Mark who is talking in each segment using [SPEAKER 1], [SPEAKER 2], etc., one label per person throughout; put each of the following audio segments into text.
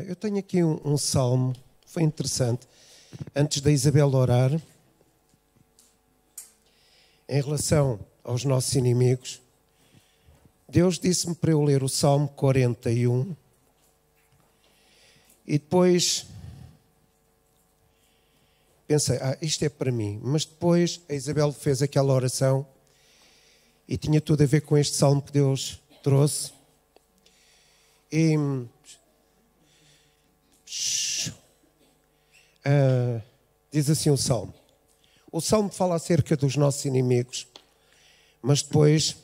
[SPEAKER 1] Eu tenho aqui um salmo, foi interessante, antes da Isabel orar, em relação aos nossos inimigos. Deus disse-me para eu ler o Salmo 41 e depois pensei, isto é para mim. Mas depois a Isabel fez aquela oração e tinha tudo a ver com este salmo que Deus trouxe. E diz assim o salmo. O salmo fala acerca dos nossos inimigos, mas depois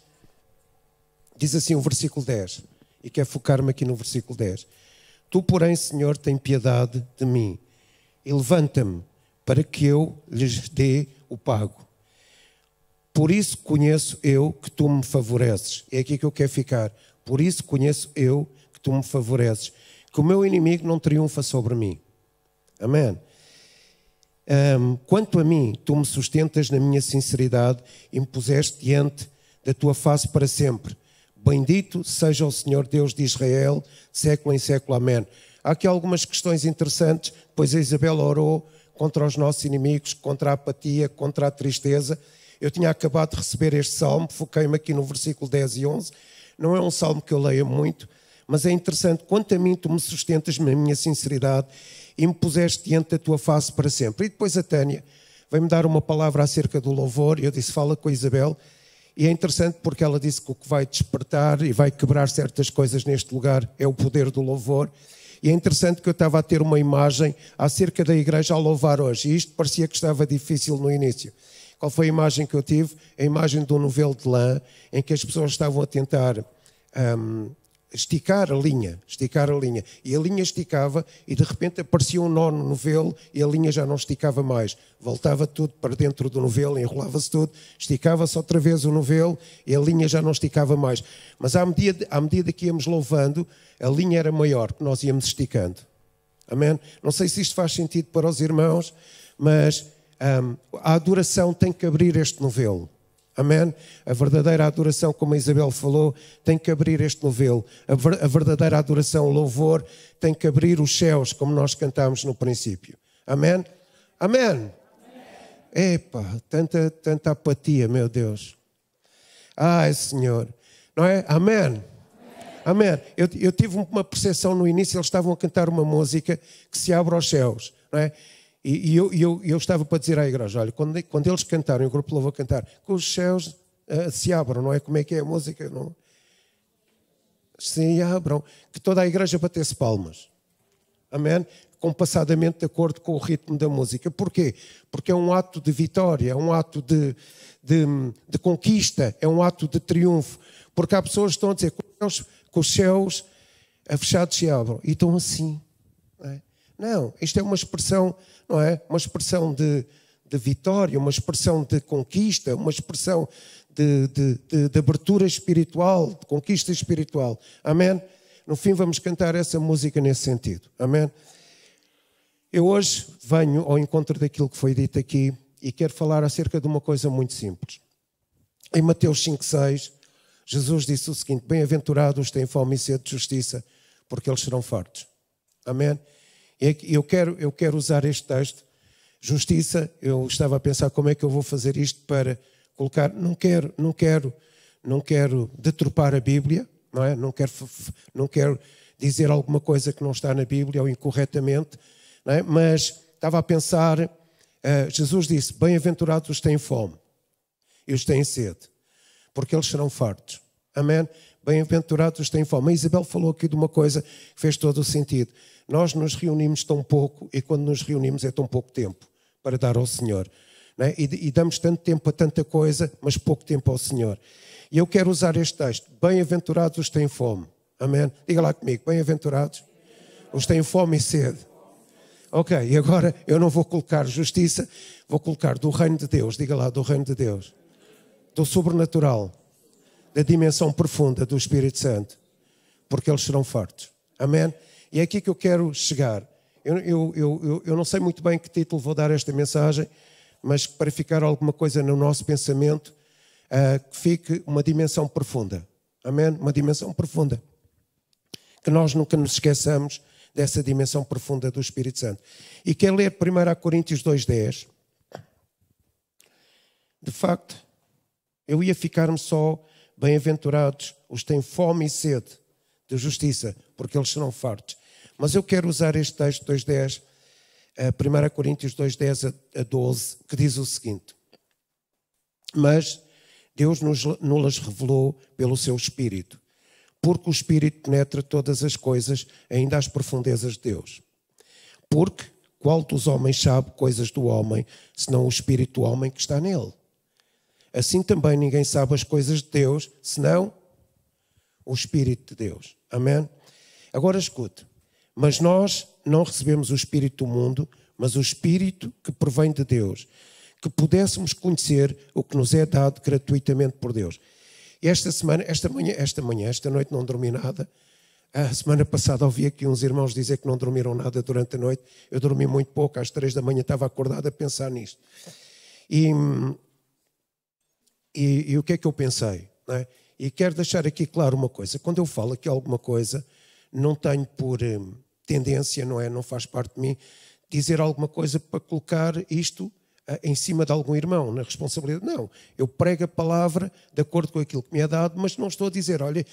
[SPEAKER 1] diz assim o versículo 10, e quero focar-me aqui no versículo 10. Tu, porém, Senhor, tem piedade de mim e levanta-me para que eu lhes dê o pago. Por isso conheço eu que tu me favoreces. É aqui que eu quero ficar. Por isso conheço eu que tu me favoreces. Que o meu inimigo não triunfa sobre mim. Amém. Quanto a mim, tu me sustentas na minha sinceridade e me puseste diante da tua face para sempre. Bendito seja o Senhor Deus de Israel, de século em século. Amém. Há aqui algumas questões interessantes. Pois a Isabel orou contra os nossos inimigos, contra a apatia, contra a tristeza. Eu tinha acabado de receber este salmo, foquei-me aqui no versículo 10 e 11. Não é um salmo que eu leia muito, mas é interessante. Quanto a mim, tu me sustentas na minha sinceridade e me puseste diante da tua face para sempre. E depois a Tânia veio-me dar uma palavra acerca do louvor, e eu disse, fala com a Isabel. E é interessante porque ela disse que o que vai despertar e vai quebrar certas coisas neste lugar é o poder do louvor. E é interessante que eu estava a ter uma imagem acerca da igreja a louvar hoje. E isto parecia que estava difícil no início. Qual foi a imagem que eu tive? A imagem de um novelo de lã em que as pessoas estavam a tentar esticar a linha. E a linha esticava e de repente aparecia um nó no novelo e a linha já não esticava mais. Voltava tudo para dentro do novelo, enrolava-se tudo, esticava-se outra vez o novelo e a linha já não esticava mais. Mas à medida que íamos louvando, a linha era maior, porque nós íamos esticando. Amém? Não sei se isto faz sentido para os irmãos, mas a adoração tem que abrir este novelo. Amém? A verdadeira adoração, como a Isabel falou, tem que abrir este novelo. A verdadeira adoração, o louvor, tem que abrir os céus, como nós cantámos no princípio. Amém? Amém? Epá, tanta apatia, meu Deus. Ai, Senhor. Não é? Amém? Amém. Eu tive uma percepção no início, eles estavam a cantar uma música que se abre aos céus. Não é? E eu estava para dizer à igreja, olha, quando eles cantaram, o grupo de louvor cantar, que os céus se abram, não é? Como é que é a música? Não? Se abram. Que toda a igreja batesse palmas. Amém? Compassadamente de acordo com o ritmo da música. Porquê? Porque é um ato de vitória, é um ato de conquista, é um ato de triunfo. Porque há pessoas que estão a dizer que os céus fechados se abram. E estão assim. Não é? Não, isto é uma expressão, não é? Uma expressão de vitória, uma expressão de conquista, uma expressão de abertura espiritual, de conquista espiritual. Amém? No fim vamos cantar essa música nesse sentido. Amém? Eu hoje venho ao encontro daquilo que foi dito aqui e quero falar acerca de uma coisa muito simples. Em Mateus 5,6, Jesus disse o seguinte, bem-aventurados os que têm fome e sede de justiça, porque eles serão fartos. Amém? Eu quero usar este texto, justiça. Eu estava a pensar como é que eu vou fazer isto para colocar, não quero deturpar a Bíblia, não é? Não quero dizer alguma coisa que não está na Bíblia ou incorretamente, não é? Mas estava a pensar, Jesus disse, bem-aventurados os que têm fome e os que têm sede, porque eles serão fartos. Amém? Bem-aventurados os que têm fome. A Isabel falou aqui de uma coisa que fez todo o sentido. Nós nos reunimos tão pouco e quando nos reunimos é tão pouco tempo para dar ao Senhor. Não é? E damos tanto tempo a tanta coisa, mas pouco tempo ao Senhor. E eu quero usar este texto. Bem-aventurados os que têm fome. Amém? Diga lá comigo. Bem-aventurados os que têm fome e sede. Ok, e agora eu não vou colocar justiça, vou colocar do reino de Deus. Diga lá, do reino de Deus. Do sobrenatural. Da dimensão profunda do Espírito Santo. Porque eles serão fartos. Amém? E é aqui que eu quero chegar. Eu não sei muito bem que título vou dar a esta mensagem, mas para ficar alguma coisa no nosso pensamento, que fique uma dimensão profunda. Amém? Uma dimensão profunda. Que nós nunca nos esqueçamos dessa dimensão profunda do Espírito Santo. E quer ler 1 Coríntios 2:10. De facto, eu ia ficar-me só: bem-aventurados os que têm fome e sede de justiça, porque eles serão fartos. Mas eu quero usar este texto 2:10, 1 Coríntios 2:10 a 12, que diz o seguinte: mas Deus nos revelou pelo seu Espírito, porque o Espírito penetra todas as coisas, ainda às profundezas de Deus. Porque qual dos homens sabe coisas do homem, senão o Espírito do homem que está nele? Assim também ninguém sabe as coisas de Deus, senão o Espírito de Deus. Amém? Agora escute. Mas nós não recebemos o Espírito do mundo, mas o Espírito que provém de Deus, que pudéssemos conhecer o que nos é dado gratuitamente por Deus. E esta noite não dormi nada. A semana passada ouvi aqui uns irmãos dizer que não dormiram nada durante a noite. Eu dormi muito pouco, às 3 da manhã estava acordado a pensar nisto. E o que é que eu pensei? Não é? E quero deixar aqui claro uma coisa. Quando eu falo aqui alguma coisa, não tenho por tendência, não é? Não faz parte de mim, dizer alguma coisa para colocar isto em cima de algum irmão, na responsabilidade. Não, eu prego a palavra de acordo com aquilo que me é dado, mas não estou a dizer, olha,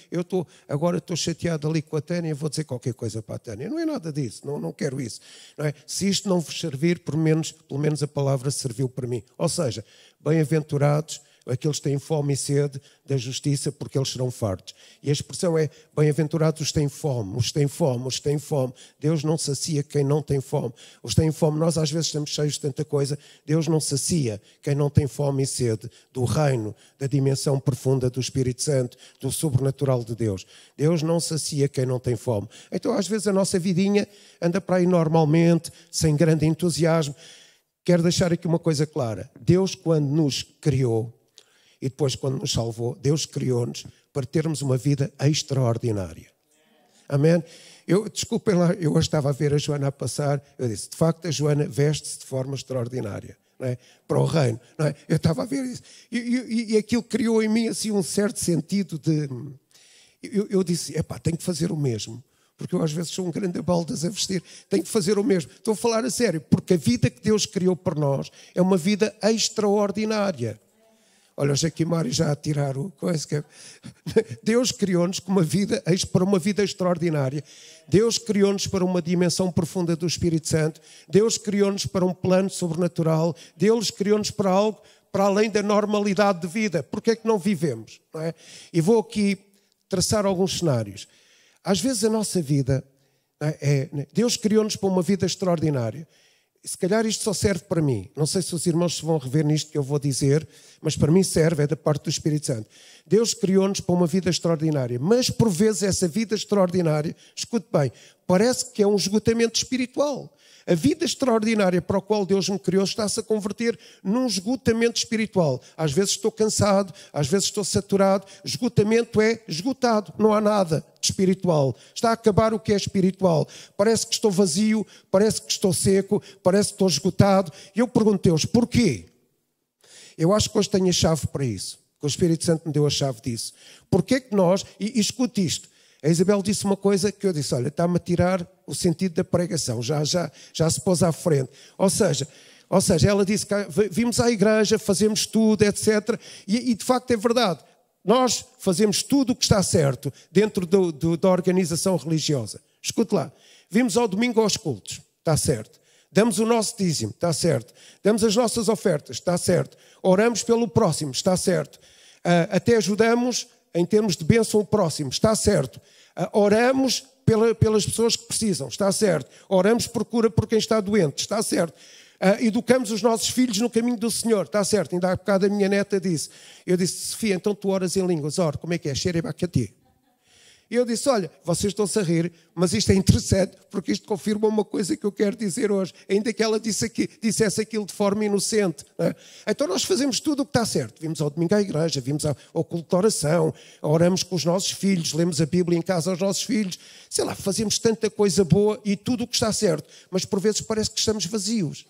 [SPEAKER 1] agora estou chateado ali com a Tânia, vou dizer qualquer coisa para a Tânia. Não é nada disso, não quero isso. Não é? Se isto não vos servir, pelo menos a palavra serviu para mim. Ou seja, bem-aventurados aqueles que têm fome e sede da justiça, porque eles serão fartos. E a expressão é: bem-aventurados os que têm fome, os que têm fome, os que têm fome. Deus não sacia quem não tem fome. Os que têm fome, nós às vezes estamos cheios de tanta coisa. Deus não sacia quem não tem fome e sede do reino, da dimensão profunda do Espírito Santo, do sobrenatural de Deus. Deus não sacia quem não tem fome. Então às vezes a nossa vidinha anda para aí normalmente, sem grande entusiasmo. Quero deixar aqui uma coisa clara. Deus, quando nos criou, e depois, quando nos salvou, Deus criou-nos para termos uma vida extraordinária. Amém? Desculpem lá, eu estava a ver a Joana a passar, eu disse, de facto, a Joana veste-se de forma extraordinária, não é? Para o reino. Não é? Eu estava a ver isso. E aquilo criou em mim assim, um certo sentido de... Eu disse, tenho que fazer o mesmo. Porque eu às vezes sou um grande baldas a vestir. Tenho que fazer o mesmo. Estou a falar a sério. Porque a vida que Deus criou para nós é uma vida extraordinária. Olha, o Jaquimário já a tirar o coisa que... Deus criou-nos para uma vida extraordinária. Deus criou-nos para uma dimensão profunda do Espírito Santo. Deus criou-nos para um plano sobrenatural. Deus criou-nos para algo para além da normalidade de vida. Por que é que não vivemos? Não é? E vou aqui traçar alguns cenários. Às vezes a nossa vida, Deus criou-nos para uma vida extraordinária. Se calhar isto só serve para mim. Não sei se os irmãos se vão rever nisto que eu vou dizer, mas para mim serve, é da parte do Espírito Santo. Deus criou-nos para uma vida extraordinária, mas por vezes essa vida extraordinária, escute bem, parece que é um esgotamento espiritual. A vida extraordinária para a qual Deus me criou está-se a converter num esgotamento espiritual. Às vezes estou cansado, às vezes estou saturado. Esgotamento é esgotado, não há nada de espiritual. Está a acabar o que é espiritual. Parece que estou vazio, parece que estou seco, parece que estou esgotado. E eu pergunto a Deus, porquê? Eu acho que hoje tenho a chave para isso. Que o Espírito Santo me deu a chave disso. Porquê que nós, e escute isto, a Isabel disse uma coisa que eu disse, olha, está-me a tirar o sentido da pregação, já se pôs à frente. Ou seja, ela disse que vimos à igreja, fazemos tudo, etc. E de facto é verdade. Nós fazemos tudo o que está certo dentro da organização religiosa. Escute lá. Vimos ao domingo aos cultos, está certo. Damos o nosso dízimo, está certo. Damos as nossas ofertas, está certo. Oramos pelo próximo, está certo. Até ajudamos em termos de bênção o próximo, está certo. Oramos pelas pessoas que precisam, está certo. Oramos por cura por quem está doente, está certo. Educamos os nossos filhos no caminho do Senhor, está certo. Ainda há bocado a minha neta disse, eu disse, Sofia, então tu oras em línguas, ora, como é que é? Xerebacati. E eu disse, olha, vocês estão-se a rir, mas isto é interessante, porque isto confirma uma coisa que eu quero dizer hoje, ainda que ela dissesse aquilo de forma inocente. Não é? Então nós fazemos tudo o que está certo. Vimos ao domingo à igreja, vimos ao culto de oração, oramos com os nossos filhos, lemos a Bíblia em casa aos nossos filhos, sei lá, fazemos tanta coisa boa e tudo o que está certo, mas por vezes parece que estamos vazios.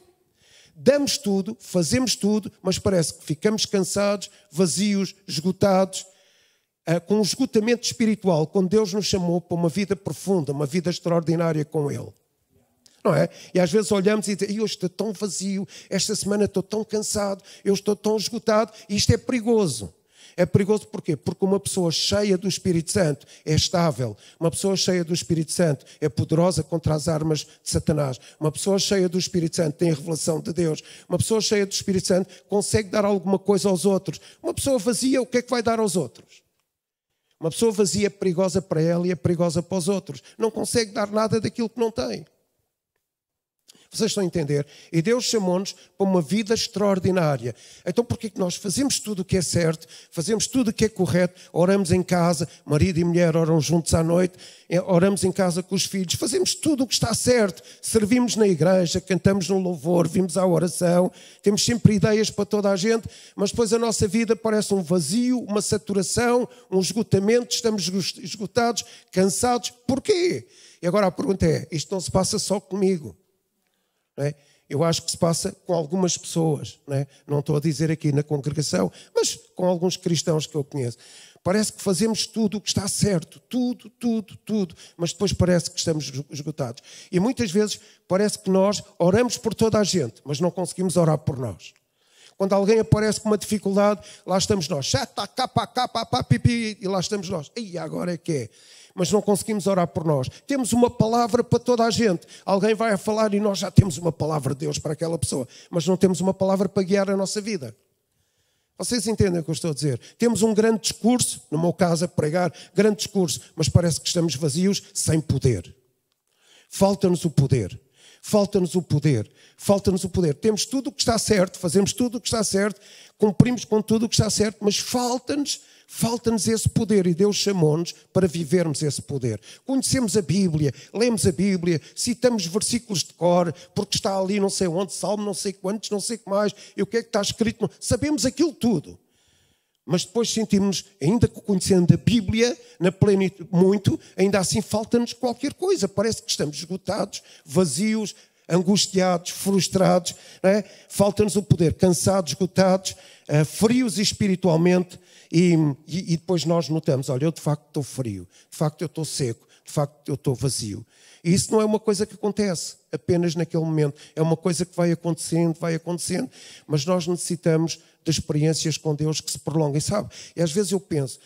[SPEAKER 1] Damos tudo, fazemos tudo, mas parece que ficamos cansados, vazios, esgotados. com um esgotamento espiritual, quando Deus nos chamou para uma vida profunda, uma vida extraordinária com Ele. Não é? E às vezes olhamos e dizemos, hoje estou tão vazio, esta semana estou tão cansado, eu estou tão esgotado, e isto é perigoso. É perigoso porquê? Porque uma pessoa cheia do Espírito Santo é estável. Uma pessoa cheia do Espírito Santo é poderosa contra as armas de Satanás. Uma pessoa cheia do Espírito Santo tem a revelação de Deus. Uma pessoa cheia do Espírito Santo consegue dar alguma coisa aos outros. Uma pessoa vazia, o que é que vai dar aos outros? Uma pessoa vazia é perigosa para ela e é perigosa para os outros. Não consegue dar nada daquilo que não tem. Vocês estão a entender? E Deus chamou-nos para uma vida extraordinária. Então porquê que nós fazemos tudo o que é certo, fazemos tudo o que é correto, oramos em casa, marido e mulher oram juntos à noite, oramos em casa com os filhos, fazemos tudo o que está certo, servimos na igreja, cantamos no louvor, vimos à oração, temos sempre ideias para toda a gente, mas depois a nossa vida parece um vazio, uma saturação, um esgotamento, estamos esgotados, cansados. Porquê? E agora a pergunta é, isto não se passa só comigo. Não é? Eu acho que se passa com algumas pessoas, não estou a dizer aqui na congregação, mas com alguns cristãos que eu conheço. Parece que fazemos tudo o que está certo, tudo, mas depois parece que estamos esgotados. E muitas vezes parece que nós oramos por toda a gente, mas não conseguimos orar por nós. Quando alguém aparece com uma dificuldade, lá estamos nós, e lá estamos nós. E agora é que é. Mas não conseguimos orar por nós. Temos uma palavra para toda a gente. Alguém vai a falar e nós já temos uma palavra de Deus para aquela pessoa, mas não temos uma palavra para guiar a nossa vida. Vocês entendem o que eu estou a dizer? Temos um grande discurso, no meu caso a pregar, grande discurso, mas parece que estamos vazios, sem poder. Falta-nos o poder. Falta-nos o poder. Falta-nos o poder. Temos tudo o que está certo, fazemos tudo o que está certo, cumprimos com tudo o que está certo, mas falta-nos esse poder, e Deus chamou-nos para vivermos esse poder. Conhecemos a Bíblia, lemos a Bíblia, citamos versículos de cor, porque está ali não sei onde, Salmo não sei quantos, não sei o que mais, e o que é que está escrito. Sabemos aquilo tudo. Mas depois sentimos, ainda que conhecendo a Bíblia, na plenitude muito, ainda assim falta-nos qualquer coisa. Parece que estamos esgotados, vazios, angustiados, frustrados. Não é? Falta-nos o poder, cansados, esgotados, frios espiritualmente. E depois nós notamos, olha, eu de facto estou frio, de facto eu estou seco, de facto eu estou vazio. E isso não é uma coisa que acontece apenas naquele momento. É uma coisa que vai acontecendo, mas nós necessitamos de experiências com Deus que se prolonguem, sabe? E às vezes eu penso,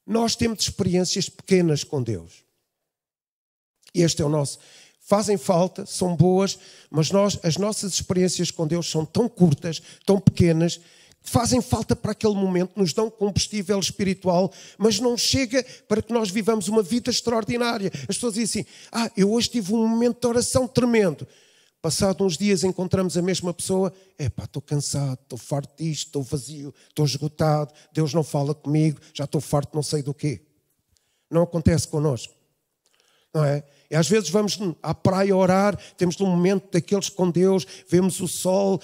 [SPEAKER 1] nós temos experiências pequenas com Deus. Este é o nosso. Fazem falta, são boas, mas as nossas experiências com Deus são tão curtas, tão pequenas, que fazem falta para aquele momento, nos dão combustível espiritual, mas não chega para que nós vivamos uma vida extraordinária. As pessoas dizem assim, eu hoje tive um momento de oração tremendo. Passado uns dias encontramos a mesma pessoa, estou cansado, estou farto disto, estou vazio, estou esgotado, Deus não fala comigo, já estou farto não sei do quê. Não acontece connosco, não é? E às vezes vamos à praia orar, temos um momento daqueles com Deus, vemos o sol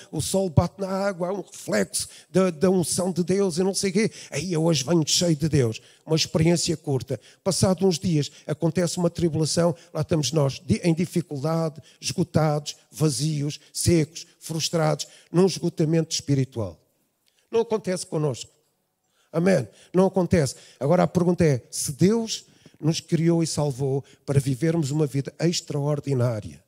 [SPEAKER 1] bate na água, há um reflexo da unção de Deus e não sei o quê. Aí eu hoje venho cheio de Deus, uma experiência curta. Passado uns dias acontece uma tribulação, lá estamos nós em dificuldade, esgotados, vazios, secos, frustrados, num esgotamento espiritual. Não acontece connosco. Amém? Não acontece. Agora a pergunta é, se Deus nos criou e salvou para vivermos uma vida extraordinária.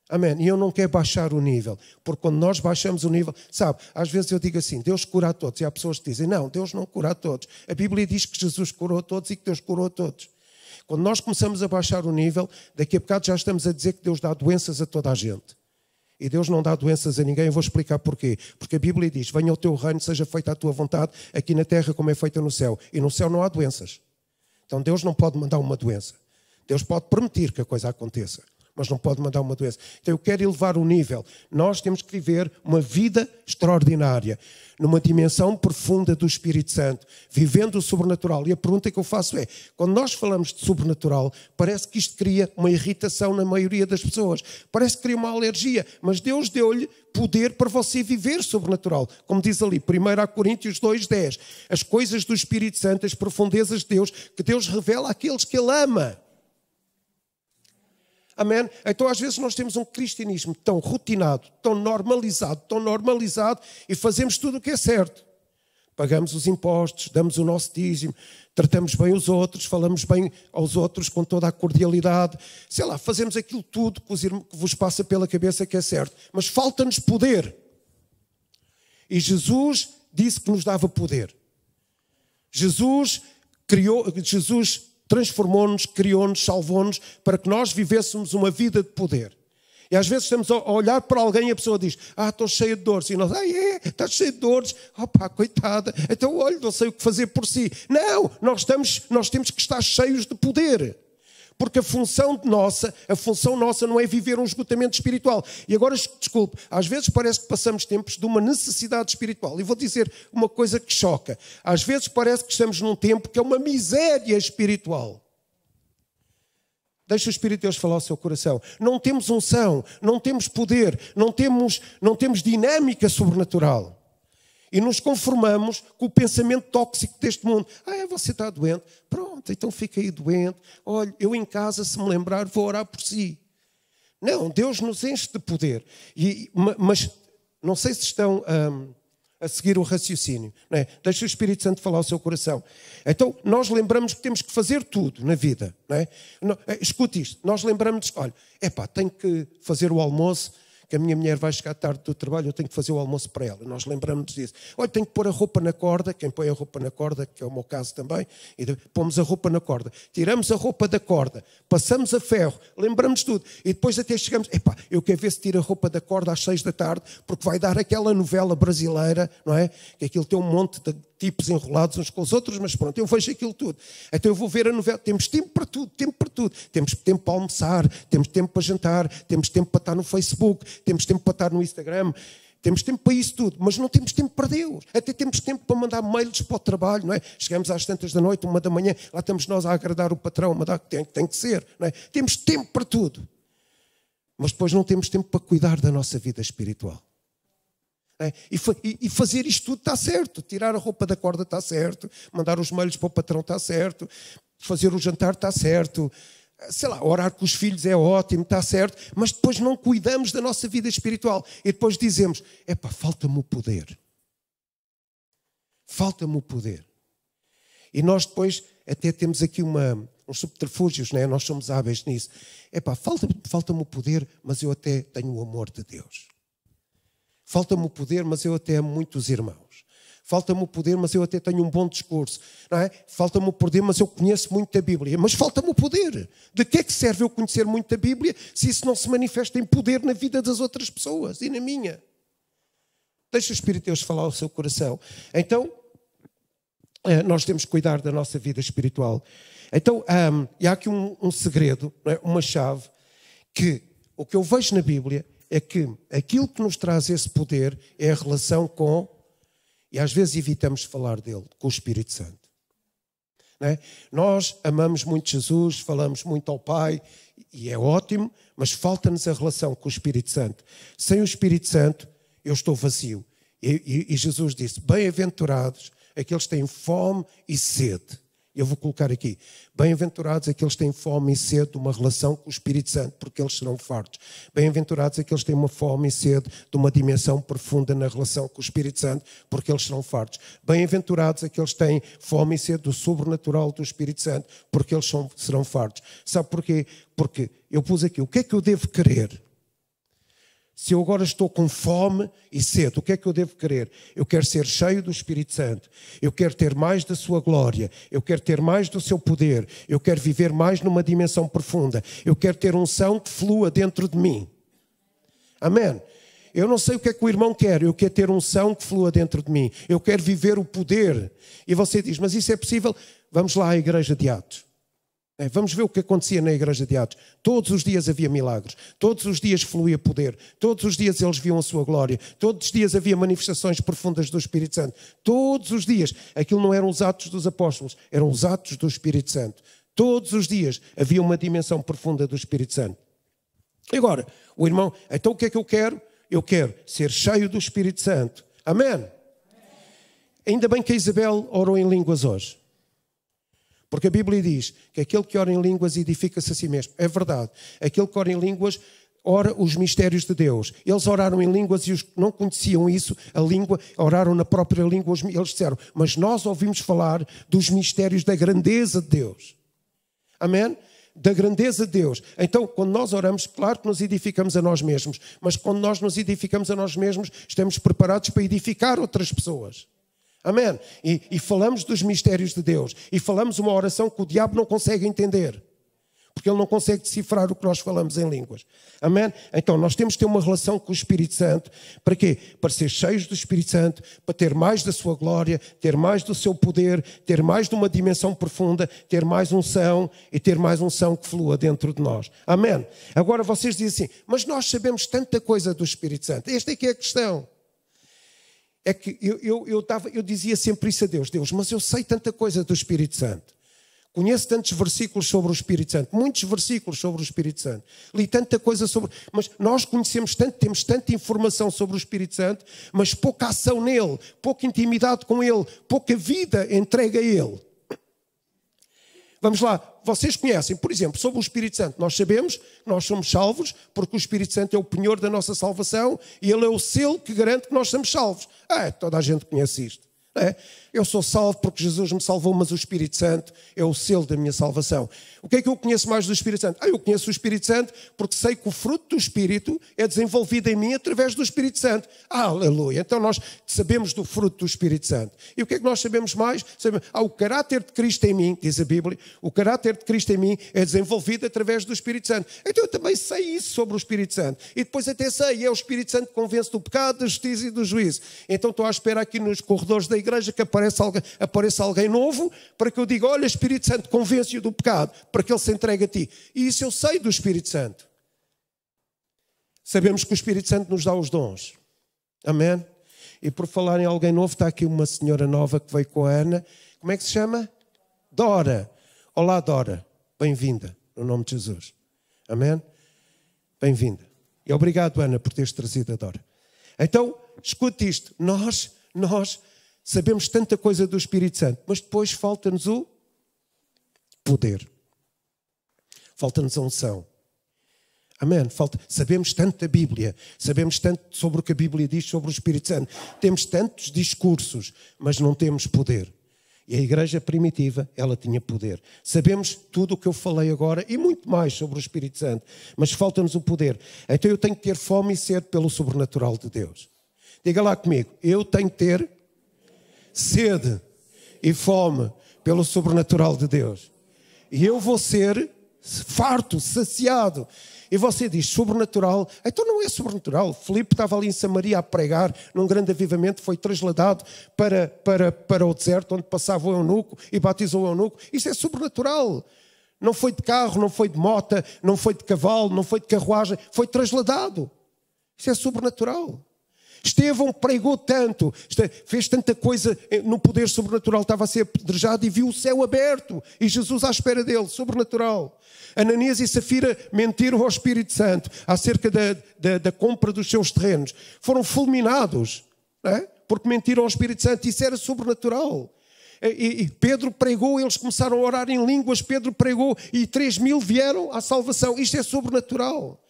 [SPEAKER 1] Amém. E eu não quero baixar o nível, porque quando nós baixamos o nível, sabe, às vezes eu digo assim, Deus cura a todos, e há pessoas que dizem, não, Deus não cura a todos. A Bíblia diz que Jesus curou a todos e que Deus curou a todos. Quando nós começamos a baixar o nível, daqui a bocado já estamos a dizer que Deus dá doenças a toda a gente. E Deus não dá doenças a ninguém, eu vou explicar porquê. Porque a Bíblia diz, venha o teu reino, seja feita a tua vontade, aqui na terra como é feita no céu. E no céu não há doenças. Então Deus não pode mandar uma doença. Deus pode permitir que a coisa aconteça, mas não pode mandar uma doença. Então eu quero elevar o nível. Nós temos que viver uma vida extraordinária, numa dimensão profunda do Espírito Santo, vivendo o sobrenatural. E a pergunta que eu faço é, quando nós falamos de sobrenatural, parece que isto cria uma irritação na maioria das pessoas. Parece que cria uma alergia, mas Deus deu-lhe poder para você viver sobrenatural. Como diz ali, 1 Coríntios 2:10, as coisas do Espírito Santo, as profundezas de Deus, que Deus revela àqueles que Ele ama. Amém? Então às vezes nós temos um cristianismo tão rotinado, tão normalizado, e fazemos tudo o que é certo. pagamos os impostos, damos o nosso dízimo, tratamos bem os outros, falamos bem aos outros com toda a cordialidade. Sei lá, fazemos aquilo tudo que vos passa pela cabeça que é certo. Mas falta-nos poder. E Jesus disse que nos dava poder. Jesus transformou-nos, criou-nos, salvou-nos para que nós vivêssemos uma vida de poder. E às vezes estamos a olhar para alguém e a pessoa diz: estou cheia de dores. E nós: estás cheia de dores? Coitada. Então, olha, não sei o que fazer por si. Não, nós temos que estar cheios de poder. Porque a função nossa não é viver um esgotamento espiritual. E agora, desculpe, às vezes parece que passamos tempos de uma necessidade espiritual. E vou dizer uma coisa que choca. Às vezes parece que estamos num tempo que é uma miséria espiritual. Deixa o Espírito de Deus falar ao seu coração. Não temos unção, não temos poder, não temos dinâmica sobrenatural. E nos conformamos com o pensamento tóxico deste mundo. Você está doente? Pronto, então fica aí doente. Olha, eu em casa, se me lembrar, vou orar por si. Não, Deus nos enche de poder. Mas não sei se estão a seguir o raciocínio. Não é? Deixa o Espírito Santo falar ao seu coração. Então, nós lembramos que temos que fazer tudo na vida. Não é? Escute isto. Nós lembramos, olha, tenho que fazer o almoço, que a minha mulher vai chegar tarde do trabalho, eu tenho que fazer o almoço para ela. Nós lembramos disso. Olha, tenho que pôr a roupa na corda. Quem põe a roupa na corda, que é o meu caso também, e pomos a roupa na corda. Tiramos a roupa da corda, passamos a ferro, lembramos tudo. E depois até chegamos, eu quero ver se tira a roupa da corda às 6 da tarde, porque vai dar aquela novela brasileira, não é? Que aquilo tem um monte de tipos enrolados uns com os outros, mas pronto, eu vejo aquilo tudo. Então eu vou ver a novela. Temos tempo para tudo, tempo para tudo. Temos tempo para almoçar, temos tempo para jantar, temos tempo para estar no Facebook, temos tempo para estar no Instagram, temos tempo para isso tudo, mas não temos tempo para Deus. Até temos tempo para mandar mails para o trabalho, não é? Chegamos às tantas da noite, 1 da manhã, lá estamos nós a agradar o patrão, mandar que tem que ser, não é? Temos tempo para tudo. Mas depois não temos tempo para cuidar da nossa vida espiritual. E fazer isto tudo está certo. Tirar a roupa da corda está certo. Mandar os mails para o patrão está certo. Fazer o jantar está certo. Sei lá, orar com os filhos é ótimo, está certo. Mas depois não cuidamos da nossa vida espiritual. E depois dizemos: falta-me o poder. Falta-me o poder. E nós depois até temos aqui uns subterfúgios, não é? Nós somos hábeis nisso. Falta-me o poder, mas eu até tenho o amor de Deus. Falta-me o poder, mas eu até amo muitos irmãos. Falta-me o poder, mas eu até tenho um bom discurso. Não é? Falta-me o poder, mas eu conheço muito da Bíblia. Mas falta-me o poder. De que é que serve eu conhecer muito da Bíblia se isso não se manifesta em poder na vida das outras pessoas e na minha? Deixa o Espírito de Deus falar ao seu coração. Então, nós temos que cuidar da nossa vida espiritual. Então, e há aqui um segredo, não é? Uma chave, que o que eu vejo na Bíblia é que aquilo que nos traz esse poder é a relação com, e às vezes evitamos falar dele, com o Espírito Santo. Não é? Nós amamos muito Jesus, falamos muito ao Pai, e é ótimo, mas falta-nos a relação com o Espírito Santo. Sem o Espírito Santo, eu estou vazio. E Jesus disse: bem-aventurados aqueles que têm fome e sede. Eu vou colocar aqui: bem-aventurados aqueles que têm fome e sede de uma relação com o Espírito Santo, porque eles serão fartos. Bem-aventurados aqueles que têm uma fome e sede de uma dimensão profunda na relação com o Espírito Santo, porque eles serão fartos. Bem-aventurados aqueles que têm fome e sede do sobrenatural do Espírito Santo, porque eles serão fartos. Sabe porquê? Porque eu pus aqui: o que é que eu devo querer? Se eu agora estou com fome e sede, o que é que eu devo querer? Eu quero ser cheio do Espírito Santo. Eu quero ter mais da sua glória. Eu quero ter mais do seu poder. Eu quero viver mais numa dimensão profunda. Eu quero ter unção que flua dentro de mim. Amém? Eu não sei o que é que o irmão quer. Eu quero ter unção que flua dentro de mim. Eu quero viver o poder. E você diz: mas isso é possível? Vamos lá à igreja de Atos. Vamos ver o que acontecia na igreja de Atos. Todos os dias havia milagres. Todos os dias fluía poder. Todos os dias eles viam a sua glória. Todos os dias havia manifestações profundas do Espírito Santo. Todos os dias. Aquilo não eram os atos dos apóstolos, eram os atos do Espírito Santo. Todos os dias havia uma dimensão profunda do Espírito Santo. E agora, o irmão: então o que é que eu quero? Eu quero ser cheio do Espírito Santo. Amém? Ainda bem que a Isabel orou em línguas hoje. Porque a Bíblia diz que aquele que ora em línguas edifica-se a si mesmo. É verdade. Aquele que ora em línguas ora os mistérios de Deus. Eles oraram em línguas e os que não conheciam isso, a língua, oraram na própria língua. Eles disseram, mas nós ouvimos falar dos mistérios da grandeza de Deus. Amém? Da grandeza de Deus. Então, quando nós oramos, claro que nos edificamos a nós mesmos, mas quando nós nos edificamos a nós mesmos, estamos preparados para edificar outras pessoas. Amém? E falamos dos mistérios de Deus. E falamos uma oração que o diabo não consegue entender. Porque ele não consegue decifrar o que nós falamos em línguas. Amém? Então, nós temos que ter uma relação com o Espírito Santo. Para quê? Para ser cheios do Espírito Santo, para ter mais da sua glória, ter mais do seu poder, ter mais de uma dimensão profunda, ter mais unção e ter mais unção que flua dentro de nós. Amém? Agora vocês dizem assim, mas nós sabemos tanta coisa do Espírito Santo. Esta é que é a questão. É que eu dizia sempre isso a Deus. Deus, mas eu sei tanta coisa do Espírito Santo. Conheço tantos versículos sobre o Espírito Santo, muitos versículos sobre o Espírito Santo. Li tanta coisa sobre... Mas nós conhecemos tanto, temos tanta informação sobre o Espírito Santo, mas pouca ação nele, pouca intimidade com ele, pouca vida entregue a ele. Vamos lá, vocês conhecem, por exemplo, sobre o Espírito Santo. Nós sabemos que nós somos salvos porque o Espírito Santo é o penhor da nossa salvação e ele é o selo que garante que nós somos salvos. Toda a gente conhece isto. Eu sou salvo porque Jesus me salvou, mas o Espírito Santo é o selo da minha salvação. O que é que eu conheço mais do Espírito Santo? Eu conheço o Espírito Santo porque sei que o fruto do Espírito é desenvolvido em mim através do Espírito Santo. Aleluia! Então nós sabemos do fruto do Espírito Santo. E o que é que nós sabemos mais? O caráter de Cristo em mim, diz a Bíblia, o caráter de Cristo em mim é desenvolvido através do Espírito Santo. Então eu também sei isso sobre o Espírito Santo. E depois até sei, é o Espírito Santo que convence do pecado, da justiça e do juízo. Então estou à espera aqui nos corredores da igreja que apareça alguém novo para que eu diga, olha, Espírito Santo, convence-o do pecado, para que ele se entregue a ti. E isso eu sei do Espírito Santo. Sabemos que o Espírito Santo nos dá os dons. Amém? E por falar em alguém novo, está aqui uma senhora nova que veio com a Ana. Como é que se chama? Dora. Olá, Dora. Bem-vinda, no nome de Jesus. Amém? Bem-vinda. E obrigado, Ana, por teres trazido a Dora. Então, escute isto. Nós sabemos tanta coisa do Espírito Santo, mas depois falta-nos o poder. Falta-nos a unção. Amém? Sabemos tanto da Bíblia, sabemos tanto sobre o que a Bíblia diz sobre o Espírito Santo. Temos tantos discursos, mas não temos poder. E a igreja primitiva, ela tinha poder. Sabemos tudo o que eu falei agora e muito mais sobre o Espírito Santo, mas falta-nos o poder. Então eu tenho que ter fome e sede pelo sobrenatural de Deus. Diga lá comigo, eu tenho que ter sede e fome pelo sobrenatural de Deus. E eu vou ser farto, saciado. E você diz, sobrenatural? Então não é sobrenatural. Filipe estava ali em Samaria a pregar, num grande avivamento, foi trasladado para o deserto, onde passava o eunuco e batizou o eunuco. Isso é sobrenatural. Não foi de carro, não foi de mota, não foi de cavalo, não foi de carruagem, foi trasladado. Isso é sobrenatural. Estevão pregou tanto, fez tanta coisa no poder sobrenatural, estava a ser apedrejado e viu o céu aberto e Jesus à espera dele, sobrenatural. Ananias e Safira mentiram ao Espírito Santo acerca da compra dos seus terrenos. Foram fulminados, não é? Porque mentiram ao Espírito Santo, isso era sobrenatural. E Pedro pregou, eles começaram a orar em línguas, Pedro pregou e 3.000 vieram à salvação, isto é sobrenatural.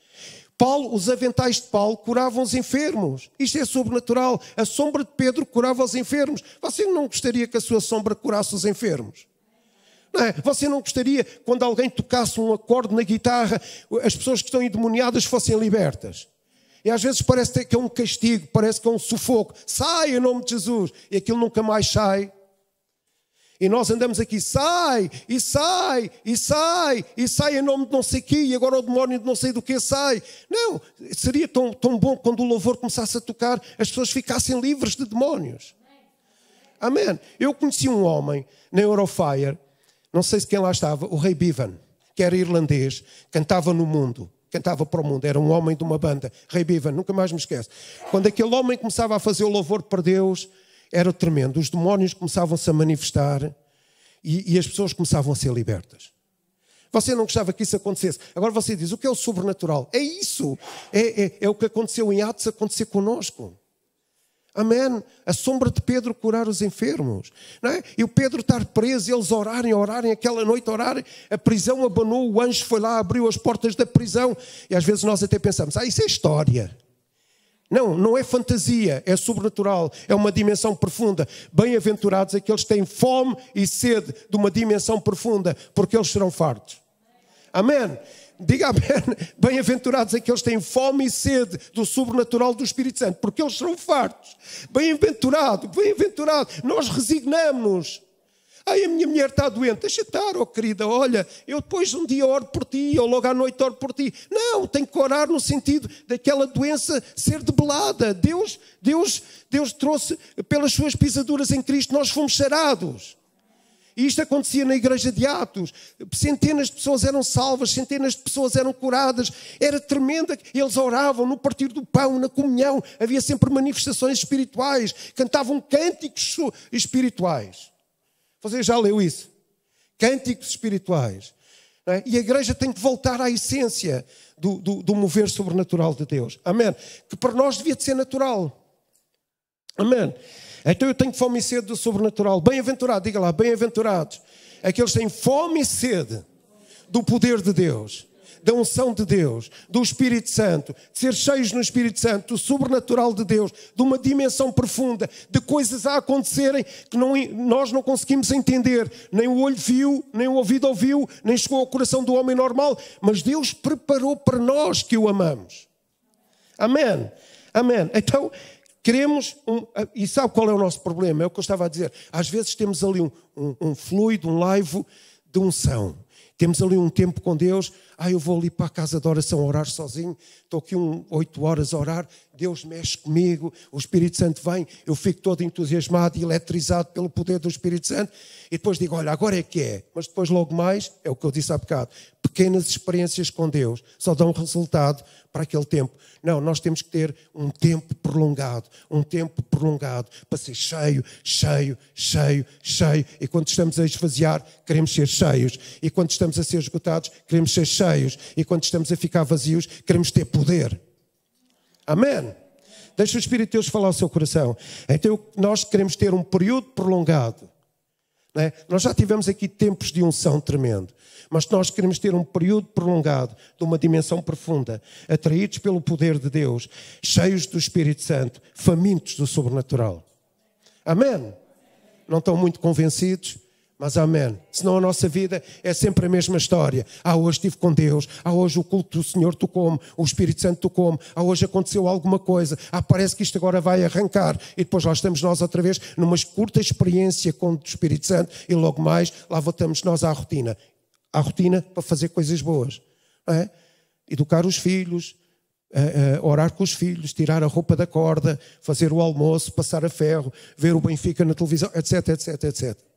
[SPEAKER 1] Paulo, os aventais de Paulo curavam os enfermos. Isto é sobrenatural. A sombra de Pedro curava os enfermos. Você não gostaria que a sua sombra curasse os enfermos? Não é? Você não gostaria, quando alguém tocasse um acorde na guitarra, as pessoas que estão endemoniadas fossem libertas? E às vezes parece que é um castigo, parece que é um sufoco. Sai em nome de Jesus. E aquilo nunca mais sai. E nós andamos aqui, sai, e sai, e sai, e sai em nome de não sei o quê, e agora o demónio de não sei do que sai. Não, seria tão bom quando o louvor começasse a tocar, as pessoas ficassem livres de demónios. Amém. Eu conheci um homem na Eurofire, não sei se quem lá estava, o Ray Bevan, que era irlandês, cantava no mundo. Cantava para o mundo, era um homem de uma banda, Ray Bevan, nunca mais me esqueço. Quando aquele homem começava a fazer o louvor para Deus, era tremendo, os demónios começavam-se a manifestar e as pessoas começavam a ser libertas. Você não gostava que isso acontecesse. Agora você diz, o que é o sobrenatural? É isso, é o que aconteceu em Atos acontecer connosco. Amém. A sombra de Pedro curar os enfermos. Não é? E o Pedro estar preso, eles orarem, aquela noite orarem. A prisão abanou, o anjo foi lá, abriu as portas da prisão. E às vezes nós até pensamos, isso é história. Não, não é fantasia, é sobrenatural, é uma dimensão profunda. Bem-aventurados aqueles que têm fome e sede de uma dimensão profunda, porque eles serão fartos. Amém. Diga amém. Bem-aventurados aqueles que têm fome e sede do sobrenatural do Espírito Santo, porque eles serão fartos. Bem-aventurado, bem-aventurado. Nós resignamos-nos. A minha mulher está doente. Deixa estar, querida, olha, eu depois um dia oro por ti, ou logo à noite oro por ti. Não, tem que orar no sentido daquela doença ser debelada. Deus trouxe, pelas suas pisaduras em Cristo, nós fomos sarados. E isto acontecia na igreja de Atos. Centenas de pessoas eram salvas, centenas de pessoas eram curadas. Era tremenda. Eles oravam no partir do pão, na comunhão. Havia sempre manifestações espirituais. Cantavam cânticos espirituais. Você já leu isso? Cânticos espirituais. Não é? E a igreja tem que voltar à essência do mover sobrenatural de Deus. Amém? Que para nós devia de ser natural. Amém? Então eu tenho fome e sede do sobrenatural. Bem-aventurado, diga lá, bem-aventurados. Aqueles que têm fome e sede do poder de Deus, da unção de Deus, do Espírito Santo, de ser cheios no Espírito Santo, do sobrenatural de Deus, de uma dimensão profunda, de coisas a acontecerem que nós não conseguimos entender. Nem o olho viu, nem o ouvido ouviu, nem chegou ao coração do homem normal. Mas Deus preparou para nós que o amamos. Amém? Amém. Então, queremos, e sabe qual é o nosso problema? É o que eu estava a dizer. Às vezes temos ali um fluido, um laivo de unção. Temos ali um tempo com Deus. Eu vou ali para a casa de oração orar sozinho. Estou aqui 8 horas a orar. Deus mexe comigo. O Espírito Santo vem. Eu fico todo entusiasmado e eletrizado pelo poder do Espírito Santo. E depois digo, olha, agora é que é. Mas depois logo mais, é o que eu disse há bocado. Pequenas experiências com Deus só dão resultado para aquele tempo. Não, nós temos que ter um tempo prolongado. Um tempo prolongado para ser cheio, cheio, cheio, cheio. E quando estamos a esvaziar, queremos ser cheios. E quando estamos a ser esgotados, queremos ser cheios. E quando estamos a ficar vazios, queremos ter poder. Amém? Deixa o Espírito de Deus falar ao seu coração. Então nós queremos ter um período prolongado. Não é? Nós já tivemos aqui tempos de unção tremendo. Mas nós queremos ter um período prolongado de uma dimensão profunda, atraídos pelo poder de Deus, cheios do Espírito Santo, famintos do sobrenatural. Amém? Não estão muito convencidos? Mas amém. Senão a nossa vida é sempre a mesma história. Hoje estive com Deus. Hoje o culto do Senhor tocou-me. O Espírito Santo tocou-me. Hoje aconteceu alguma coisa. Parece que isto agora vai arrancar. E depois lá estamos nós outra vez numa curta experiência com o Espírito Santo. E logo mais lá voltamos nós à rotina. À rotina para fazer coisas boas. Não é? Educar os filhos. Orar com os filhos. Tirar a roupa da corda. Fazer o almoço. Passar a ferro. Ver o Benfica na televisão. Etc, etc, etc.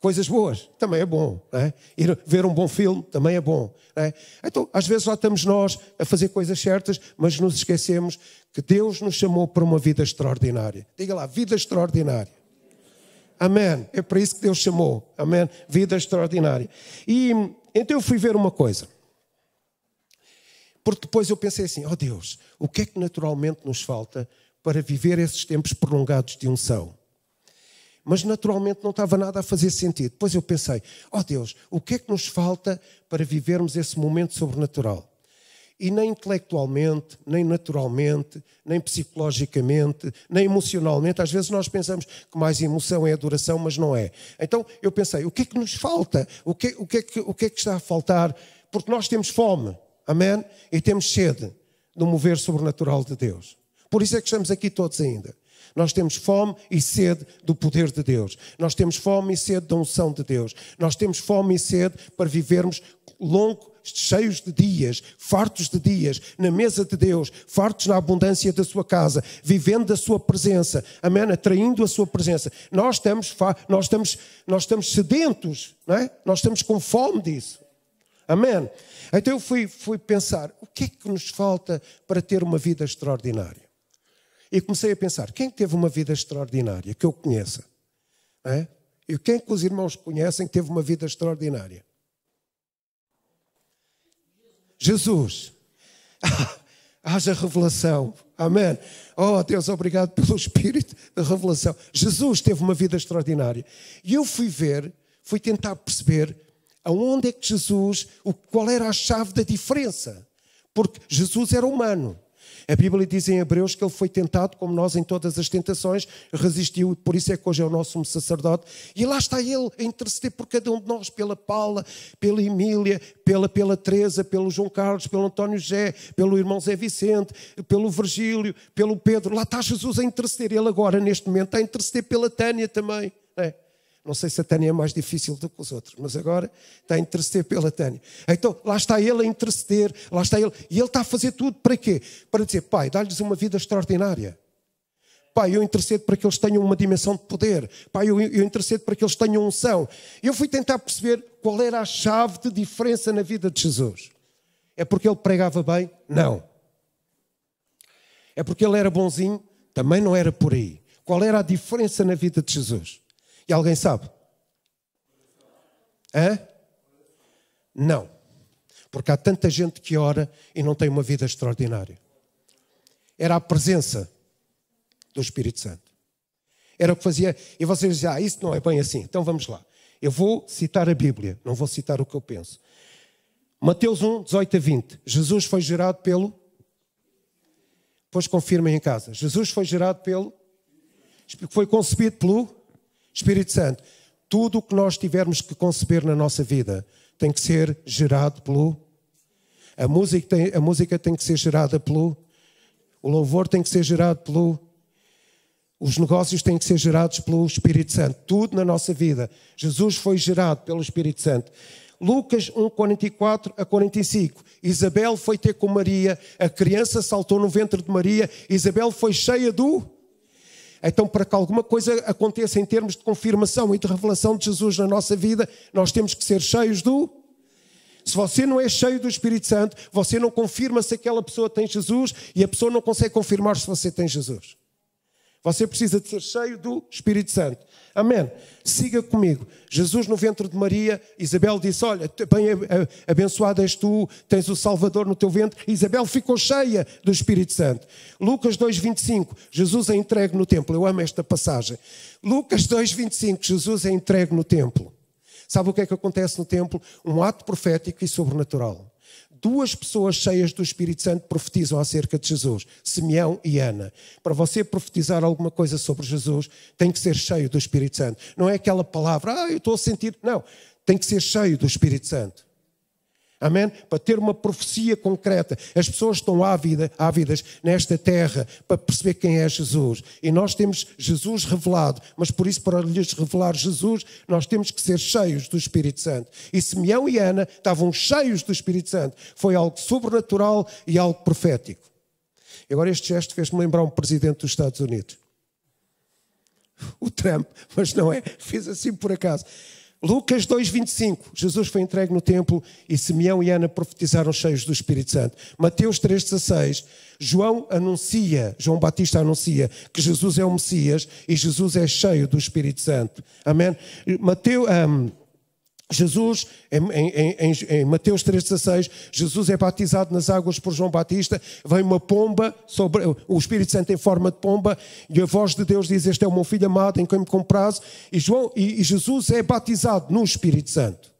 [SPEAKER 1] Coisas boas, também é bom. Não é? Ir ver um bom filme, também é bom. Não é? Então, às vezes lá estamos nós a fazer coisas certas, mas nos esquecemos que Deus nos chamou para uma vida extraordinária. Diga lá, vida extraordinária. Amém. É para isso que Deus chamou. Amém. Vida extraordinária. E então eu fui ver uma coisa. Porque depois eu pensei assim, Deus, o que é que naturalmente nos falta para viver esses tempos prolongados de unção? Mas naturalmente não estava nada a fazer sentido. Depois eu pensei, Deus, o que é que nos falta para vivermos esse momento sobrenatural? E nem intelectualmente, nem naturalmente, nem psicologicamente, nem emocionalmente. Às vezes nós pensamos que mais emoção é adoração, mas não é. Então eu pensei, o que é que nos falta? O que é que está a faltar? Porque nós temos fome, amém? E temos sede do mover sobrenatural de Deus. Por isso é que estamos aqui todos ainda. Nós temos fome e sede do poder de Deus. Nós temos fome e sede da unção de Deus. Nós temos fome e sede para vivermos cheios de dias, fartos de dias, na mesa de Deus, fartos na abundância da sua casa, vivendo da sua presença, amém? Atraindo a sua presença. Nós estamos sedentos, não é? Nós estamos com fome disso. Amém? Então eu fui pensar, o que é que nos falta para ter uma vida extraordinária? E comecei a pensar, quem teve uma vida extraordinária que eu conheça? É? E quem que os irmãos conhecem que teve uma vida extraordinária? Jesus. haja revelação. Amém. Oh Deus, obrigado pelo Espírito de revelação. Jesus teve uma vida extraordinária. E eu fui tentar perceber aonde é que Jesus, qual era a chave da diferença. Porque Jesus era humano. A Bíblia diz em Hebreus que ele foi tentado como nós em todas as tentações, resistiu, e por isso é que hoje é o nosso sumo sacerdote. E lá está ele a interceder por cada um de nós, pela Paula, pela Emília, pela Teresa, pelo João Carlos, pelo António José, pelo irmão Zé Vicente, pelo Virgílio, pelo Pedro. Lá está Jesus a interceder. Ele agora, neste momento, está a interceder pela Tânia também. Não sei se a Tânia é mais difícil do que os outros, mas agora está a interceder pela Tânia. Então, lá está ele a interceder, lá está ele. E ele está a fazer tudo para quê? Para dizer, Pai, dá-lhes uma vida extraordinária. Pai, eu intercedo para que eles tenham uma dimensão de poder. Pai, eu intercedo para que eles tenham unção. Eu fui tentar perceber qual era a chave de diferença na vida de Jesus. É porque ele pregava bem? Não. É porque ele era bonzinho? Também não era por aí. Qual era a diferença na vida de Jesus? E alguém sabe? Não. Porque há tanta gente que ora e não tem uma vida extraordinária. Era a presença do Espírito Santo. Era o que fazia. E vocês dizem, isso não é bem assim. Então vamos lá. Eu vou citar a Bíblia, não vou citar o que eu penso. Mateus 1, 18 a 20. Jesus foi gerado pelo... Depois confirmem em casa. Jesus foi gerado pelo... Foi concebido pelo... Espírito Santo. Tudo o que nós tivermos que conceber na nossa vida tem que ser gerado pelo... A música tem que ser gerada pelo... O louvor tem que ser gerado pelo... Os negócios têm que ser gerados pelo Espírito Santo. Tudo na nossa vida. Jesus foi gerado pelo Espírito Santo. Lucas 1, 44 a 45. Isabel foi ter com Maria. A criança saltou no ventre de Maria. Isabel foi cheia do... Então, para que alguma coisa aconteça em termos de confirmação e de revelação de Jesus na nossa vida, nós temos que ser cheios do... Se você não é cheio do Espírito Santo, você não confirma se aquela pessoa tem Jesus e a pessoa não consegue confirmar se você tem Jesus. Você precisa de ser cheio do Espírito Santo. Amém. Siga comigo. Jesus no ventre de Maria, Isabel disse, olha, bem abençoada és tu, tens o Salvador no teu ventre. Isabel ficou cheia do Espírito Santo. Lucas 2,25, Jesus é entregue no templo. Eu amo esta passagem. Lucas 2,25, Jesus é entregue no templo. Sabe o que é que acontece no templo? Um ato profético e sobrenatural. 2 pessoas cheias do Espírito Santo profetizam acerca de Jesus, Simeão e Ana. Para você profetizar alguma coisa sobre Jesus, tem que ser cheio do Espírito Santo. Não é aquela palavra, eu estou a sentir. Não, tem que ser cheio do Espírito Santo. Amém? Para ter uma profecia concreta. As pessoas estão ávidas nesta terra para perceber quem é Jesus. E nós temos Jesus revelado. Mas por isso, para lhes revelar Jesus, nós temos que ser cheios do Espírito Santo. E Simeão e Ana estavam cheios do Espírito Santo. Foi algo sobrenatural e algo profético. E agora este gesto fez-me lembrar um presidente dos Estados Unidos. O Trump, mas não é. Fiz assim por acaso. Lucas 2,25, Jesus foi entregue no templo e Simeão e Ana profetizaram cheios do Espírito Santo. Mateus 3,16, João Batista anuncia que Jesus é o Messias e Jesus é cheio do Espírito Santo. Amém? Jesus, em Mateus 3,16, Jesus é batizado nas águas por João Batista, vem uma pomba, o Espírito Santo em forma de pomba, e a voz de Deus diz, este é o meu filho amado, em quem me comprazo, e Jesus é batizado no Espírito Santo.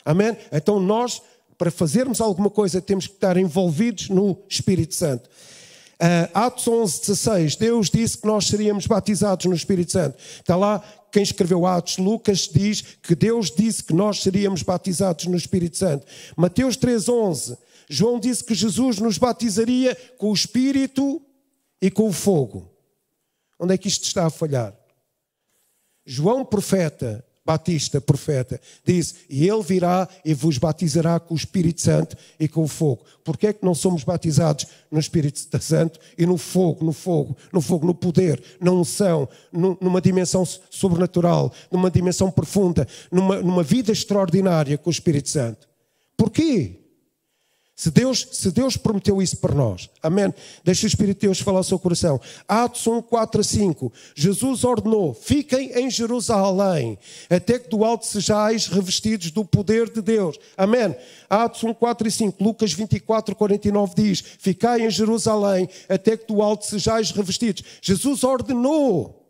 [SPEAKER 1] Amém? Então nós, para fazermos alguma coisa, temos que estar envolvidos no Espírito Santo. Atos 11:16, Deus disse que nós seríamos batizados no Espírito Santo. Está lá, quem escreveu Atos, Lucas, diz que Deus disse que nós seríamos batizados no Espírito Santo. Mateus 3:11, João disse que Jesus nos batizaria com o Espírito e com o fogo. Onde é que isto está a falhar? João Batista, profeta, disse, e ele virá e vos batizará com o Espírito Santo e com o fogo. Porquê é que não somos batizados no Espírito Santo e no fogo, no poder, na unção, numa dimensão sobrenatural, numa dimensão profunda, numa vida extraordinária com o Espírito Santo? Porquê? Se Deus prometeu isso para nós, amém? Deixa o Espírito de Deus falar ao seu coração. Atos 1, 4 a 5. Jesus ordenou, fiquem em Jerusalém, até que do alto sejais revestidos do poder de Deus. Amém? Atos 1, 4 e 5. Lucas 24, 49 diz, ficai em Jerusalém, até que do alto sejais revestidos. Jesus ordenou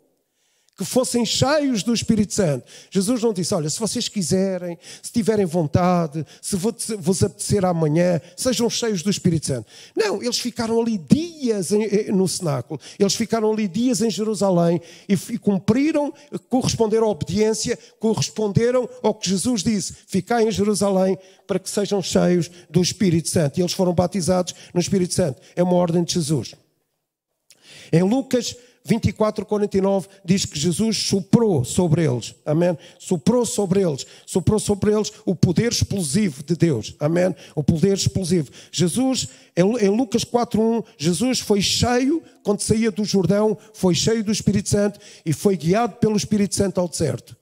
[SPEAKER 1] que fossem cheios do Espírito Santo. Jesus não disse, olha, se vocês quiserem, se tiverem vontade, se vos apetecer amanhã, sejam cheios do Espírito Santo. Não, eles ficaram ali dias no cenáculo, eles ficaram ali dias em Jerusalém e cumpriram, corresponderam à obediência, corresponderam ao que Jesus disse, ficai em Jerusalém para que sejam cheios do Espírito Santo. E eles foram batizados no Espírito Santo. É uma ordem de Jesus. Em Lucas 24, 49 diz que Jesus soprou sobre eles, amém? Soprou sobre eles o poder explosivo de Deus, amém? O poder explosivo. Jesus, em Lucas 4, 1, Jesus foi cheio, quando saía do Jordão, foi cheio do Espírito Santo e foi guiado pelo Espírito Santo ao deserto.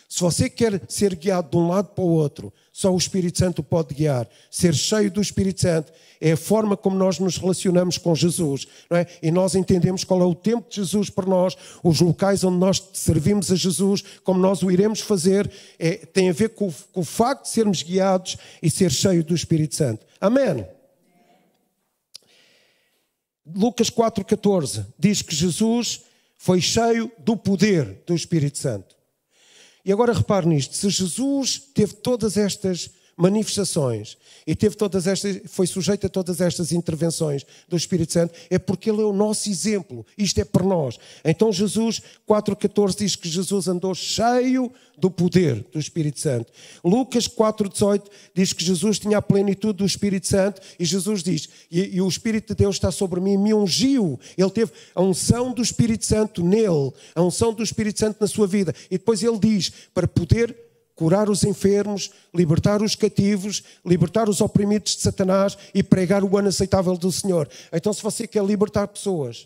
[SPEAKER 1] Se você quer ser guiado de um lado para o outro, só o Espírito Santo pode guiar. Ser cheio do Espírito Santo é a forma como nós nos relacionamos com Jesus, não é? E nós entendemos qual é o tempo de Jesus para nós, os locais onde nós servimos a Jesus, como nós o iremos fazer, tem a ver com o facto de sermos guiados e ser cheio do Espírito Santo. Amém? Lucas 4,14 diz que Jesus foi cheio do poder do Espírito Santo. E agora repare nisto, se Jesus teve todas estas manifestações e foi sujeito a todas estas intervenções do Espírito Santo, é porque Ele é o nosso exemplo, isto é para nós. Então Jesus 4,14 diz que Jesus andou cheio do poder do Espírito Santo. Lucas 4,18 diz que Jesus tinha a plenitude do Espírito Santo e Jesus diz, e o Espírito de Deus está sobre mim, me ungiu. Ele teve a unção do Espírito Santo nele, a unção do Espírito Santo na sua vida. E depois ele diz, para poder curar os enfermos, libertar os cativos, libertar os oprimidos de Satanás e pregar o ano aceitável do Senhor. Então, se você quer libertar pessoas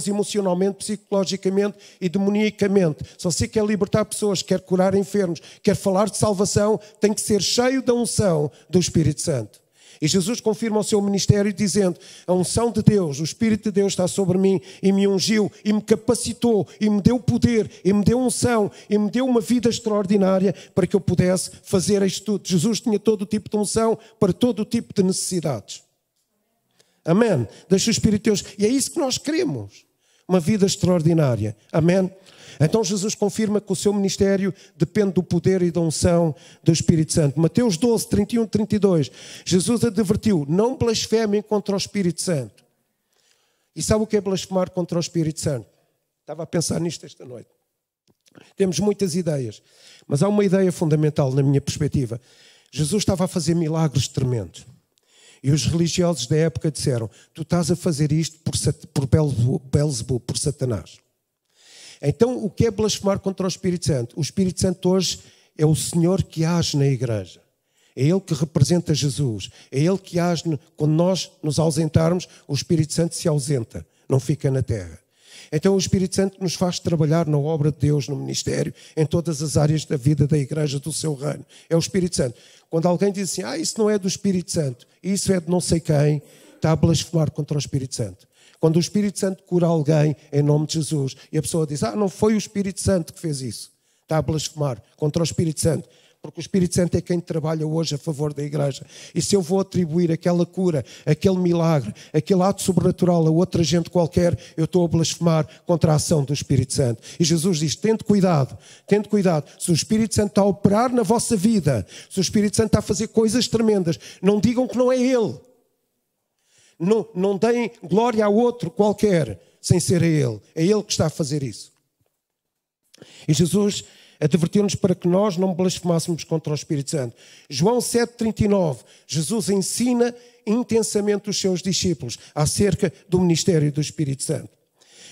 [SPEAKER 1] emocionalmente, psicologicamente e demoniacamente, se você quer libertar pessoas, quer curar enfermos, quer falar de salvação, tem que ser cheio da unção do Espírito Santo. E Jesus confirma o seu ministério dizendo, a unção de Deus, o Espírito de Deus está sobre mim e me ungiu e me capacitou e me deu poder e me deu unção e me deu uma vida extraordinária para que eu pudesse fazer isto tudo. Jesus tinha todo o tipo de unção para todo o tipo de necessidades. Amém? Deixa o Espírito de Deus. E é isso que nós queremos. Uma vida extraordinária. Amém? Então Jesus confirma que o seu ministério depende do poder e da unção do Espírito Santo. Mateus 12, 31, 32. Jesus advertiu, não blasfemem contra o Espírito Santo. E sabe o que é blasfemar contra o Espírito Santo? Estava a pensar nisto esta noite. Temos muitas ideias, mas há uma ideia fundamental na minha perspectiva. Jesus estava a fazer milagres tremendos. E os religiosos da época disseram, tu estás a fazer isto por Belzebu, por Satanás. Então, o que é blasfemar contra o Espírito Santo? O Espírito Santo hoje é o Senhor que age na igreja. É Ele que representa Jesus. É Ele que age, quando nós nos ausentarmos, o Espírito Santo se ausenta, não fica na terra. Então o Espírito Santo nos faz trabalhar na obra de Deus, no ministério, em todas as áreas da vida da igreja, do seu reino. É o Espírito Santo. Quando alguém diz assim, isso não é do Espírito Santo, isso é de não sei quem, está a blasfemar contra o Espírito Santo. Quando o Espírito Santo cura alguém em nome de Jesus e a pessoa diz, não foi o Espírito Santo que fez isso, está a blasfemar contra o Espírito Santo, porque o Espírito Santo é quem trabalha hoje a favor da igreja. E se eu vou atribuir aquela cura, aquele milagre, aquele ato sobrenatural a outra gente qualquer, eu estou a blasfemar contra a ação do Espírito Santo. E Jesus diz, tende cuidado. Se o Espírito Santo está a operar na vossa vida, se o Espírito Santo está a fazer coisas tremendas, não digam que não é Ele. Não deem glória a outro qualquer sem ser a Ele. É Ele que está a fazer isso. E Jesus advertiu-nos para que nós não blasfemássemos contra o Espírito Santo. João 7,39, Jesus ensina intensamente os seus discípulos acerca do ministério do Espírito Santo.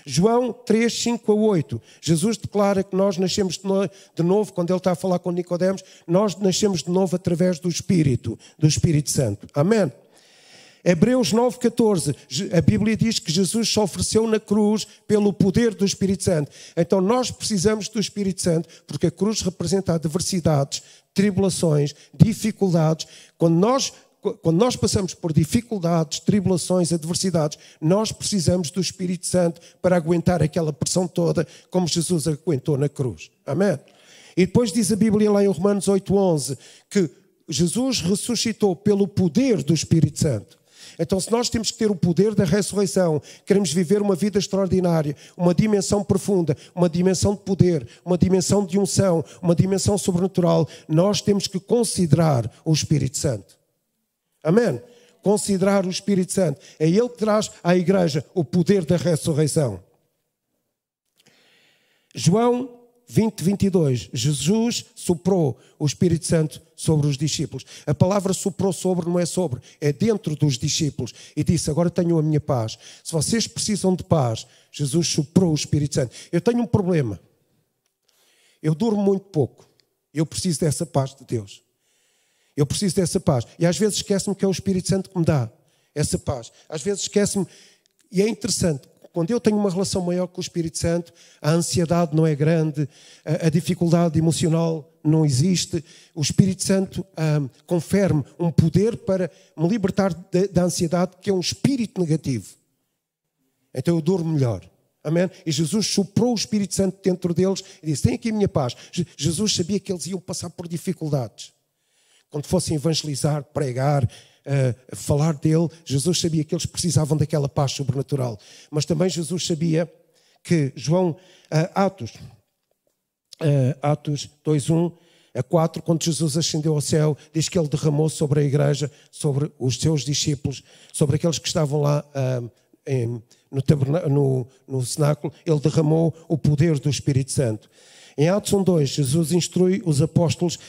[SPEAKER 1] João 3, 5 a 8, Jesus declara que nós nascemos de novo, quando ele está a falar com Nicodemos, nós nascemos de novo através do Espírito Santo. Amém? Hebreus 9,14, a Bíblia diz que Jesus se ofereceu na cruz pelo poder do Espírito Santo. Então nós precisamos do Espírito Santo, porque a cruz representa adversidades, tribulações, dificuldades. Quando nós quando nós passamos por dificuldades, tribulações, adversidades, nós precisamos do Espírito Santo para aguentar aquela pressão toda, como Jesus aguentou na cruz. Amém? E depois diz a Bíblia lá em Romanos 8:11, que Jesus ressuscitou pelo poder do Espírito Santo. Então, se nós temos que ter o poder da ressurreição, queremos viver uma vida extraordinária, uma dimensão profunda, uma dimensão de poder, uma dimensão de unção, uma dimensão sobrenatural, nós temos que considerar o Espírito Santo. Amém? Considerar o Espírito Santo. É Ele que traz à igreja o poder da ressurreição. João 20:22, Jesus soprou o Espírito Santo sobre os discípulos. A palavra soprou sobre não é sobre, é dentro dos discípulos. E disse, agora tenho a minha paz. Se vocês precisam de paz, Jesus soprou o Espírito Santo. Eu tenho um problema. Eu durmo muito pouco. Eu preciso dessa paz de Deus. Eu preciso dessa paz. E às vezes esqueço-me que é o Espírito Santo que me dá essa paz. Às vezes esqueço-me. E é interessante. Quando eu tenho uma relação maior com o Espírito Santo, a ansiedade não é grande, a dificuldade emocional não existe. O Espírito Santo confere-me um poder para me libertar da ansiedade, que é um espírito negativo. Então eu durmo melhor. Amém? E Jesus soprou o Espírito Santo dentro deles e disse, tem aqui a minha paz. Jesus sabia que eles iam passar por dificuldades. Quando fossem evangelizar, pregar, falar dele, Jesus sabia que eles precisavam daquela paz sobrenatural. Mas também Jesus sabia que Atos 2:1-4, quando Jesus ascendeu ao céu, diz que ele derramou sobre a igreja, sobre os seus discípulos, sobre aqueles que estavam lá no cenáculo, ele derramou o poder do Espírito Santo. Em Atos 1:2, Jesus instrui os apóstolos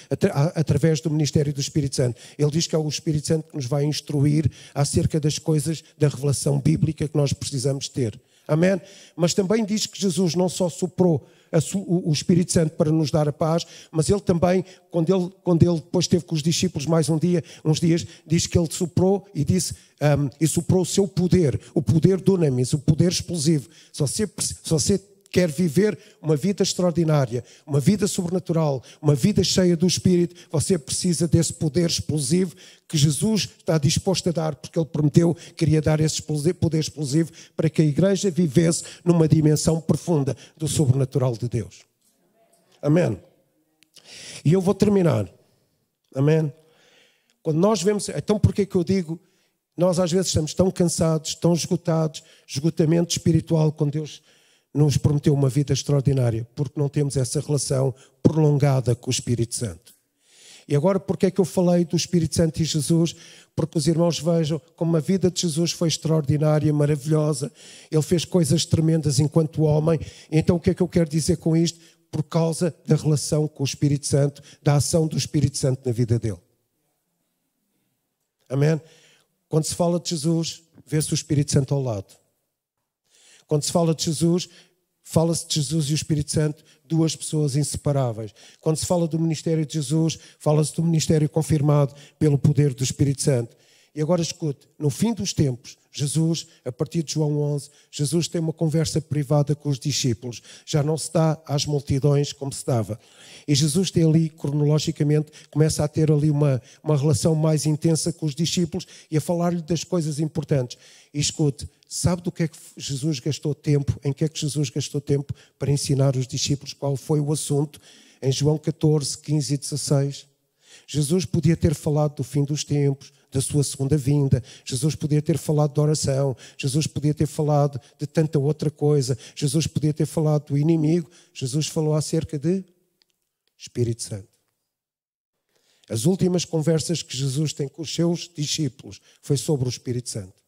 [SPEAKER 1] através do ministério do Espírito Santo. Ele diz que é o Espírito Santo que nos vai instruir acerca das coisas da revelação bíblica que nós precisamos ter. Amém? Mas também diz que Jesus não só soprou o Espírito Santo para nos dar a paz, mas ele também, quando ele depois esteve com os discípulos mais uns dias, diz que ele soprou e disse, e soprou o seu poder, o poder dunamis, o poder explosivo. Se você quer viver uma vida extraordinária, uma vida sobrenatural, uma vida cheia do Espírito, você precisa desse poder explosivo que Jesus está disposto a dar, porque Ele prometeu que queria dar esse poder explosivo para que a igreja vivesse numa dimensão profunda do sobrenatural de Deus. Amém? E eu vou terminar. Amém? Quando nós vemos... Então porquê é que eu digo... Nós às vezes estamos tão cansados, tão esgotados, esgotamento espiritual, quando Deus nos prometeu uma vida extraordinária, porque não temos essa relação prolongada com o Espírito Santo. E agora, porque é que eu falei do Espírito Santo e Jesus? Porque os irmãos vejam como a vida de Jesus foi extraordinária, maravilhosa. Ele fez coisas tremendas enquanto homem. Então, o que é que eu quero dizer com isto? Por causa da relação com o Espírito Santo, da ação do Espírito Santo na vida dele. Amém? Quando se fala de Jesus, vê-se o Espírito Santo ao lado. Quando se fala de Jesus, fala-se de Jesus e o Espírito Santo, duas pessoas inseparáveis. Quando se fala do ministério de Jesus, fala-se do ministério confirmado pelo poder do Espírito Santo. E agora escute, no fim dos tempos, Jesus, a partir de João 11, Jesus tem uma conversa privada com os discípulos. Já não se dá às multidões como se dava. E Jesus tem ali, cronologicamente, começa a ter ali uma relação mais intensa com os discípulos e a falar-lhe das coisas importantes. E escute, sabe do que é que Jesus gastou tempo? Em que é que Jesus gastou tempo para ensinar os discípulos? Qual foi o assunto? Em João 14, 15 e 16. Jesus podia ter falado do fim dos tempos, da sua segunda vinda. Jesus podia ter falado de oração. Jesus podia ter falado de tanta outra coisa. Jesus podia ter falado do inimigo. Jesus falou acerca de Espírito Santo. As últimas conversas que Jesus tem com os seus discípulos foi sobre o Espírito Santo.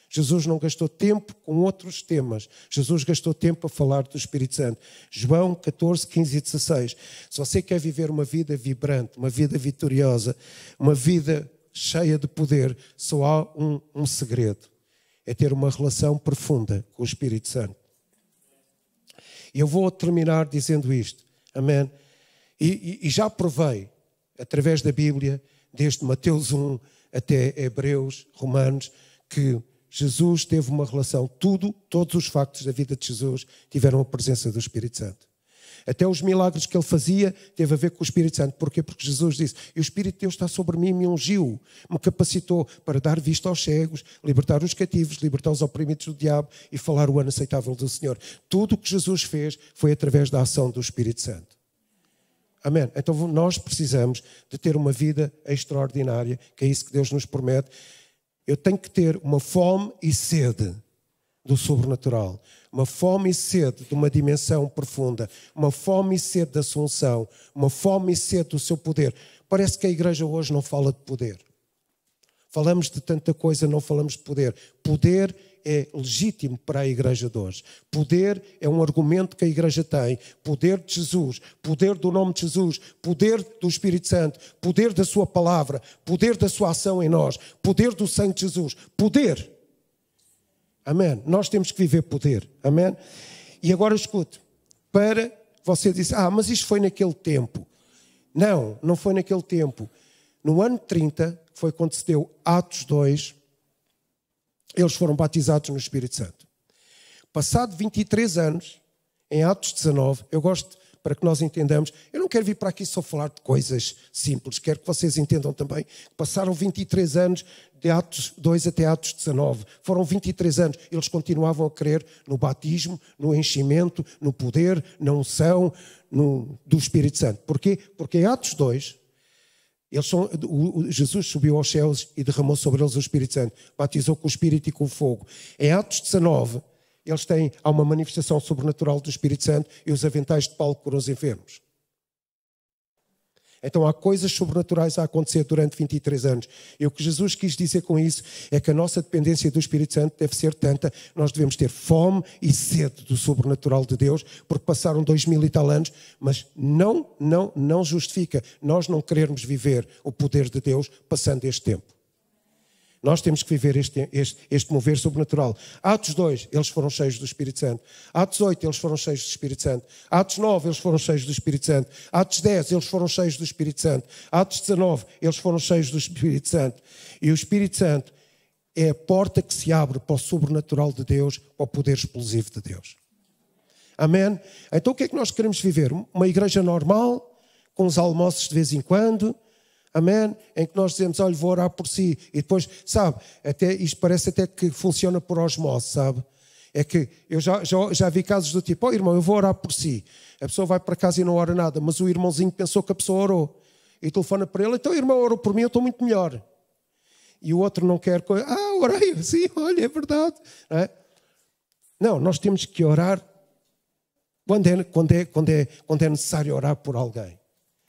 [SPEAKER 1] Jesus não gastou tempo com outros temas. Jesus gastou tempo a falar do Espírito Santo. João 14, 15 e 16. Se você quer viver uma vida vibrante, uma vida vitoriosa, uma vida cheia de poder, só há um segredo. É ter uma relação profunda com o Espírito Santo. E eu vou terminar dizendo isto. Amém? E já provei, através da Bíblia, desde Mateus 1 até Hebreus, Romanos, que Jesus teve uma relação, todos os factos da vida de Jesus tiveram a presença do Espírito Santo. Até os milagres que ele fazia teve a ver com o Espírito Santo. Porquê? Porque Jesus disse, e o Espírito de Deus está sobre mim, me ungiu, me capacitou para dar vista aos cegos, libertar os cativos, libertar os oprimidos do diabo e falar o ano aceitável do Senhor. Tudo o que Jesus fez foi através da ação do Espírito Santo. Amém? Então nós precisamos de ter uma vida extraordinária, que é isso que Deus nos promete. Eu tenho que ter uma fome e sede do sobrenatural, uma fome e sede de uma dimensão profunda, uma fome e sede da assunção, uma fome e sede do seu poder. Parece que a igreja hoje não fala de poder. Falamos de tanta coisa, não falamos de poder. Poder é legítimo para a igreja de hoje. Poder é um argumento que a igreja tem. Poder de Jesus, poder do nome de Jesus, poder do Espírito Santo, poder da sua palavra, poder da sua ação em nós, poder do sangue de Jesus, poder. Amém. Nós temos que viver poder. Amém. E agora escute, para você dizer, mas isto foi naquele tempo. Não, não foi naquele tempo. No ano 30, foi quando se deu Atos 2, eles foram batizados no Espírito Santo. Passado 23 anos, em Atos 19, eu gosto, para que nós entendamos, eu não quero vir para aqui só falar de coisas simples, quero que vocês entendam também que passaram 23 anos de Atos 2 até Atos 19. Foram 23 anos, eles continuavam a crer no batismo, no enchimento, no poder, na unção do Espírito Santo. Porquê? Porque em Atos 2, Jesus subiu aos céus e derramou sobre eles o Espírito Santo, batizou com o Espírito e com o fogo. Em Atos 19, há uma manifestação sobrenatural do Espírito Santo e os aventais de Paulo curam os enfermos. Então há coisas sobrenaturais a acontecer durante 23 anos. E o que Jesus quis dizer com isso é que a nossa dependência do Espírito Santo deve ser tanta, nós devemos ter fome e sede do sobrenatural de Deus, porque passaram 2000 e tal anos, mas não justifica nós não querermos viver o poder de Deus passando este tempo. Nós temos que viver este mover sobrenatural. Atos 2, eles foram cheios do Espírito Santo. Atos 8, eles foram cheios do Espírito Santo. Atos 9, eles foram cheios do Espírito Santo. Atos 10, eles foram cheios do Espírito Santo. Atos 19, eles foram cheios do Espírito Santo. E o Espírito Santo é a porta que se abre para o sobrenatural de Deus, para o poder explosivo de Deus. Amém? Então o que é que nós queremos viver? Uma igreja normal, com os almoços de vez em quando, amém? Em que nós dizemos, olha, vou orar por si. E depois, sabe, isto parece até que funciona por osmose, sabe? É que eu já vi casos do tipo, irmão, eu vou orar por si. A pessoa vai para casa e não ora nada, mas o irmãozinho pensou que a pessoa orou. E telefona para ele, então, irmão, orou por mim, eu estou muito melhor. E o outro não quer, orei, sim, olha, é verdade. Não, nós temos que orar quando é necessário orar por alguém.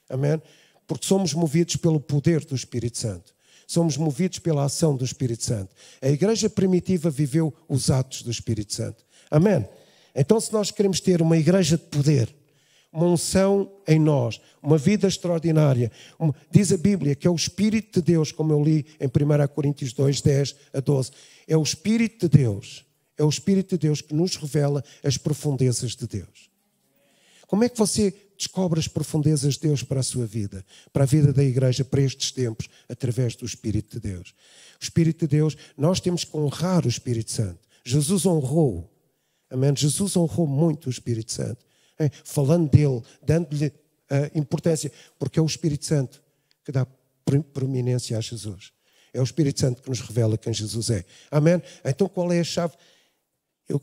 [SPEAKER 1] Amém? Porque somos movidos pelo poder do Espírito Santo. Somos movidos pela ação do Espírito Santo. A igreja primitiva viveu os atos do Espírito Santo. Amém? Então, se nós queremos ter uma igreja de poder, uma unção em nós, uma vida extraordinária, diz a Bíblia que é o Espírito de Deus, como eu li em 1 Coríntios 2, 10 a 12. É o Espírito de Deus. É o Espírito de Deus que nos revela as profundezas de Deus. Como é que você descobre as profundezas de Deus para a sua vida, para a vida da igreja, para estes tempos, através do Espírito de Deus? O Espírito de Deus, nós temos que honrar o Espírito Santo. Jesus honrou, amém? Jesus honrou muito o Espírito Santo, falando dele, dando-lhe importância, porque é o Espírito Santo que dá proeminência a Jesus. É o Espírito Santo que nos revela quem Jesus é. Amém? Então qual é a chave? Eu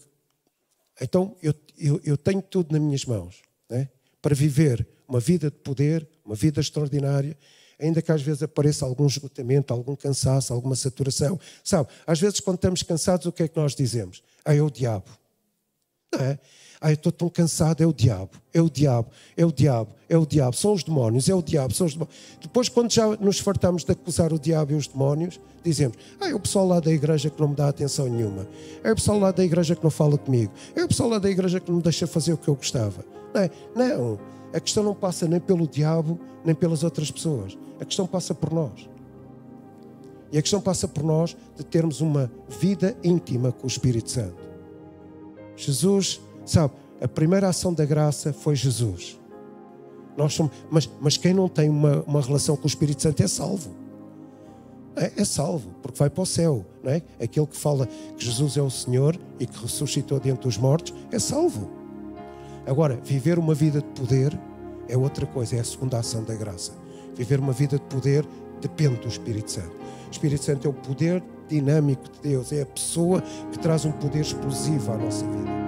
[SPEAKER 1] tenho tudo nas minhas mãos, né? Para viver uma vida de poder, uma vida extraordinária, ainda que às vezes apareça algum esgotamento, algum cansaço, alguma saturação. Sabe, às vezes quando estamos cansados, o que é que nós dizemos? É o diabo. Não é? Eu estou tão cansado, é o diabo, é o diabo, é o diabo, é o diabo, são os demónios, é o diabo, são os demónios. Depois, quando já nos fartamos de acusar o diabo e os demónios, dizemos, é o pessoal lá da igreja que não me dá atenção nenhuma, é o pessoal lá da igreja que não fala comigo, é o pessoal lá da igreja que não me deixa fazer o que eu gostava. Não, a questão não passa nem pelo diabo, nem pelas outras pessoas. A questão passa por nós. E a questão passa por nós de termos uma vida íntima com o Espírito Santo. Jesus, sabe, a primeira ação da graça foi Jesus. Nós somos, mas quem não tem uma relação com o Espírito Santo é salvo. É salvo, porque vai para o céu. Não é? Aquele que fala que Jesus é o Senhor e que ressuscitou dentre os mortos é salvo. Agora, viver uma vida de poder é outra coisa, é a segunda ação da graça. Viver uma vida de poder depende do Espírito Santo. O Espírito Santo é o poder dinâmico de Deus, é a pessoa que traz um poder explosivo à nossa vida.